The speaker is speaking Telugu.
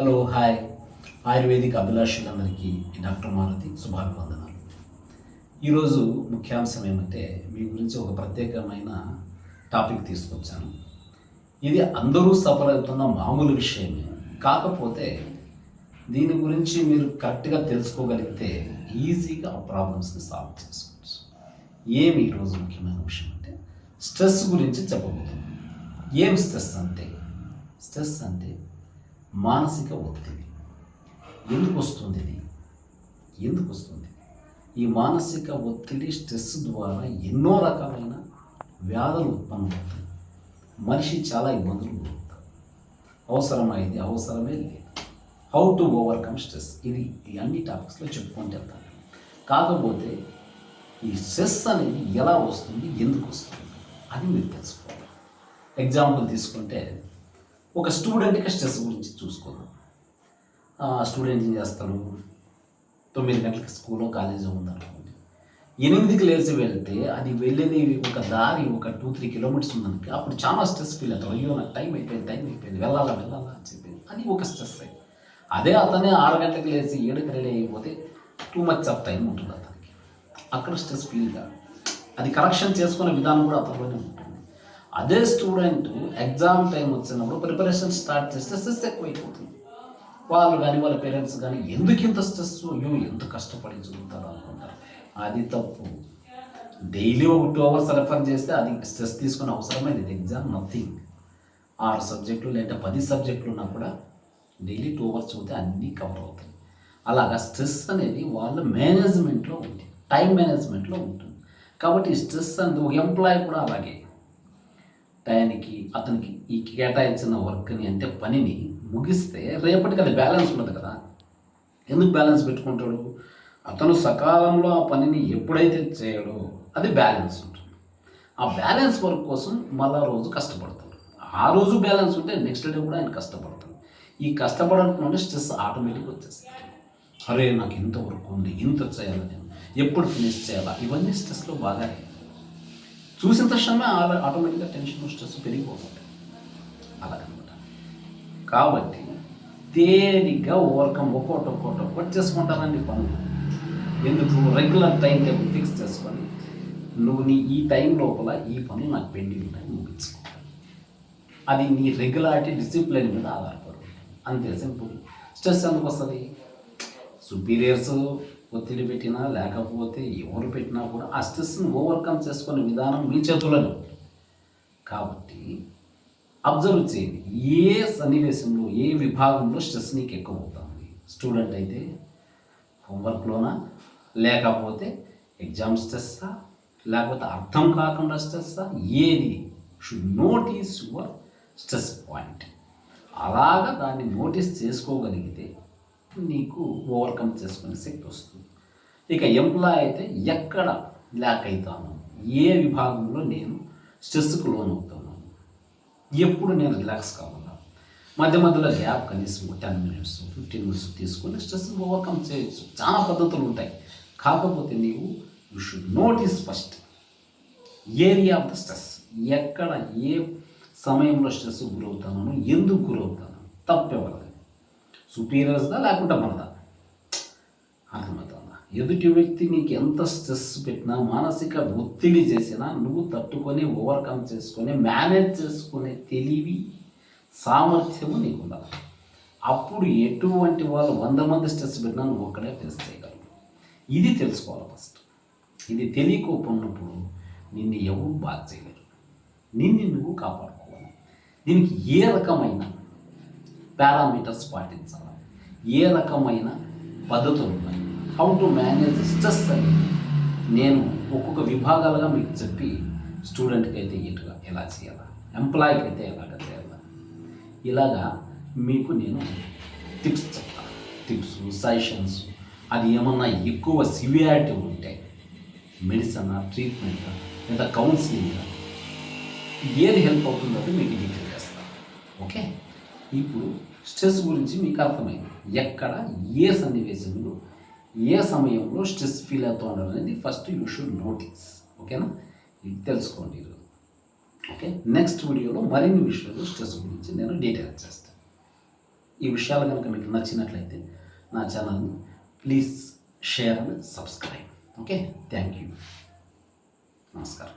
హలో హాయ్ ఆయుర్వేదిక్ అభిలాషులందరికీ డాక్టర్ మారుతి శుభాభివందనాలు. ఈరోజు ముఖ్యాంశం ఏమంటే మీ గురించి ఒక ప్రత్యేకమైన టాపిక్ తీసుకొచ్చాను. ఇది అందరూ సఫర్ అవుతున్న మామూలు విషయమే, కాకపోతే దీని గురించి మీరు కరెక్ట్గా తెలుసుకోగలిగితే ఈజీగా ఆ ప్రాబ్లమ్స్ని సాల్వ్ చేసుకోవచ్చు. ఏమి ఈరోజు ముఖ్యమైన విషయం అంటే స్ట్రెస్ గురించి చెప్పబోతున్నాను. ఏం స్ట్రెస్ అంటే మానసిక ఒత్తిడి. ఎందుకు వస్తుంది ఈ మానసిక ఒత్తిడి స్ట్రెస్ ద్వారా ఎన్నో రకాలైన వ్యాధులు ఉత్పన్నమవుతాయి. మనిషి చాలా ఇబ్బందులు గురవుతారు. అవసరమైంది అవసరమే లేదు. హౌ టు ఓవర్కమ్ స్ట్రెస్, ఇది ఈ అన్ని టాపిక్స్లో చెప్పుకుంటూ వెళ్తాను. కాకపోతే ఈ స్ట్రెస్ అనేది ఎలా వస్తుంది, ఎందుకు వస్తుంది అని మీరు తెలుసుకోవాలి. ఎగ్జాంపుల్ తీసుకుంటే ఒక స్టూడెంట్కి స్ట్రెస్ గురించి చూసుకోదాం. స్టూడెంట్ ఏం చేస్తాడు, 9 గంటలకి స్కూల్లో కాలేజీ ఉందనుకోండి, 8కి లేచి వెళ్తే అది వెళ్ళేది ఒక దారి ఒక 2-3 కిలోమీటర్స్ ఉందనుకో, అప్పుడు చాలా స్ట్రెస్ ఫీల్ అవుతాడు. అయ్యో నాకు టైం అయిపోయింది వెళ్ళాలా అని చెప్పి అది ఒక స్ట్రెస్ అయ్యి. అదే అతనే 6 గంటలకు లేచి 7కి రెడీ అయిపోతే టూ మచ్ ఆఫ్ టైం ఉంటుంది అతనికి. అక్కడ స్ట్రెస్ ఫీల్ కాదు. అది కరెక్షన్ చేసుకునే విధానం కూడా అతనిలోనే ఉంటుంది. అదే స్టూడెంట్ ఎగ్జామ్ టైం వచ్చినప్పుడు ప్రిపరేషన్ స్టార్ట్ చేస్తే స్ట్రెస్ ఎక్కువైపోతుంది. వాళ్ళు కానీ వాళ్ళ పేరెంట్స్ కానీ ఎందుకు ఇంత స్ట్రెస్, అయ్యో ఎంత కష్టపడి చదువుతారు అనుకుంటారు. అది తప్పు. డైలీ ఒక 2 అవర్స్ రెఫర్ చేస్తే అది స్ట్రెస్ తీసుకునే అవసరమే లేదు. Exam nothing. 6 సబ్జెక్టులు లేదా 10 సబ్జెక్టులు ఉన్నా కూడా డైలీ 2 అవర్స్ చదివితే అన్నీ కవర్ అవుతాయి. అలాగా స్ట్రెస్ అనేది వాళ్ళ మేనేజ్మెంట్లో ఉంది, టైం మేనేజ్మెంట్లో ఉంటుంది. కాబట్టి ఈ స్ట్రెస్ అనేది ఒక ఎంప్లాయీ కూడా అలాగే టైంకి అతనికి ఈ కేటాయించిన వర్క్ని అంటే పనిని ముగిస్తే రేపటికి అది బ్యాలెన్స్ ఉండదు కదా. ఎందుకు బ్యాలెన్స్ పెట్టుకుంటాడు? అతను సకాలంలో ఆ పనిని ఎప్పుడైతే చేయడో అది బ్యాలెన్స్ ఉంటుంది. ఆ బ్యాలెన్స్ వర్క్ కోసం మళ్ళా రోజు కష్టపడతాడు. ఆ రోజు బ్యాలెన్స్ ఉంటే నెక్స్ట్ డే కూడా ఆయన కష్టపడతాడు. ఈ కష్టపడడం స్ట్రెస్ ఆటోమేటిక్గా వచ్చేస్తుంది. అరే నాకు ఇంత వర్క్ ఉంది, ఇంత చేయాలి, నేను ఎప్పుడు ఫినిష్ చేయాలా, ఇవన్నీ స్ట్రెస్లో బాగా చూసిన తక్షణమే ఆటోమేటిక్గా టెన్షన్ స్ట్రెస్ పెరిగిపోతుంది. అలాగనమాట. కాబట్టి తేలిగ్గా ఓవర్కమ్ ఒక్కొక్కటి చేసుకుంటానండి పనులు. ఎందుకు? రెగ్యులర్ టైం టేబుల్ ఫిక్స్ చేసుకొని నువ్వు ఈ టైం లోపల ఈ పనులు నాకు పెండింగ్ ఉంటాయి ముగించుకో. అది నీ రెగ్యులారిటీ డిసిప్లిన్ మీద ఆధారపడు. అంతే సింపుల్. స్ట్రెస్ ఎందుకు వస్తుంది? సుపీరియర్స్ ఒత్తిడి పెట్టినా లేకపోతే ఎవరు పెట్టినా కూడా ఆ స్ట్రెస్ని ఓవర్కమ్ చేసుకునే విధానం మీ చేతుల్లోనే ఉంటుంది. కాబట్టి అబ్జర్వ్ చేయండి, ఏ సన్నివేశంలో ఏ విభాగంలో స్ట్రెస్ నీకు ఎక్కువ అవుతుంది. స్టూడెంట్ అయితే హోంవర్క్లోనా, లేకపోతే ఎగ్జామ్ స్ట్రెస్సా, లేకపోతే అర్థం కాకుండా స్ట్రెస్సా, ఏది? Should notice your stress point. అలాగా దాన్ని నోటీస్ చేసుకోగలిగితే నీకు ఓవర్కమ్ చేసుకునే శక్తి వస్తుంది. ఇక ఎంప్లాయ్ అయితే ఎక్కడ ల్యాక్ అవుతాను, ఏ విభాగంలో నేను స్ట్రెస్కు లోన్ అవుతున్నాను, ఎప్పుడు నేను రిలాక్స్ కావాలా, మధ్యలో గ్యాప్ కనీసం 10 మినిట్స్ 15 మినిట్స్ తీసుకొని స్ట్రెస్ని ఓవర్కమ్ చేయొచ్చు. చాలా పద్ధతులు ఉంటాయి. కాకపోతే నీవు you should notice first area of the stress. ఎక్కడ ఏ సమయంలో స్ట్రెస్ గురవుతాను, ఎందుకు గురవుతాను, తప్పెవరది, సుపీరియర్స్దా లేకుంటే మనదా? అర్థమవుతుందా? ఎదుటి వ్యక్తి నీకు ఎంత స్ట్రెస్ పెట్టినా, మానసిక ఒత్తిడి చేసినా నువ్వు తట్టుకొని ఓవర్కమ్ చేసుకొని మేనేజ్ చేసుకునే తెలివి సామర్థ్యము నీకు ఉండాలి. అప్పుడు ఎటువంటి వాళ్ళు 100 మంది స్ట్రెస్ పెట్టినా నువ్వు ఒక్కడే ఫేస్ చేయగలవు. ఇది తెలుసుకోవాలి ఫస్ట్. ఇది తెలియకపోయినప్పుడు నిన్ను ఎవరు బాగా చేయలేరు. నిన్ను నువ్వు కాపాడుకోవాలి. దీనికి ఏ రకమైన పారామీటర్స్ పాటించాలి, ఏ రకమైన పద్ధతులు ఉన్నాయి, హౌ టు మేనేజ్ స్ట్రెస్ అని నేను ఒక్కొక్క విభాగాలుగా మీకు చెప్పి స్టూడెంట్కి అయితే ఇటుగా ఎలా చేయాలా, ఎంప్లాయీకి అయితే ఎలాగ చేయాలా, ఇలాగా మీకు నేను టిప్స్ చెప్తాను. Tips, suggestions. అది ఏమన్నా ఎక్కువ సివియారిటీ ఉంటే మెడిసిన్, ట్రీట్మెంట్ లేదా కౌన్సిలింగ్ ఏది హెల్ప్ అవుతుందో మీకు డీటెయిల్ చేస్తాను. ఓకే, ఇప్పుడు స్ట్రెస్ గురించి మీకు అర్థమైంది. ఎక్కడ ఏ సన్నివేశంలో ఏ సమయంలో స్ట్రెస్ ఫీల్ అవుతుంది అనేది ఫస్ట్ యూ షుడ్ నోటీస్. ఓకేనా? ఇది తెలుసుకోండి ఈరోజు. ఓకే, నెక్స్ట్ వీడియోలో మరిన్ని విషయాలు స్ట్రెస్ గురించి నేను డీటెయిల్ చేస్తాను. ఈ విషయాలు కనుక మీకు నచ్చినట్లయితే నా ఛానల్ని please share and subscribe. Okay, thank you, నమస్కారం.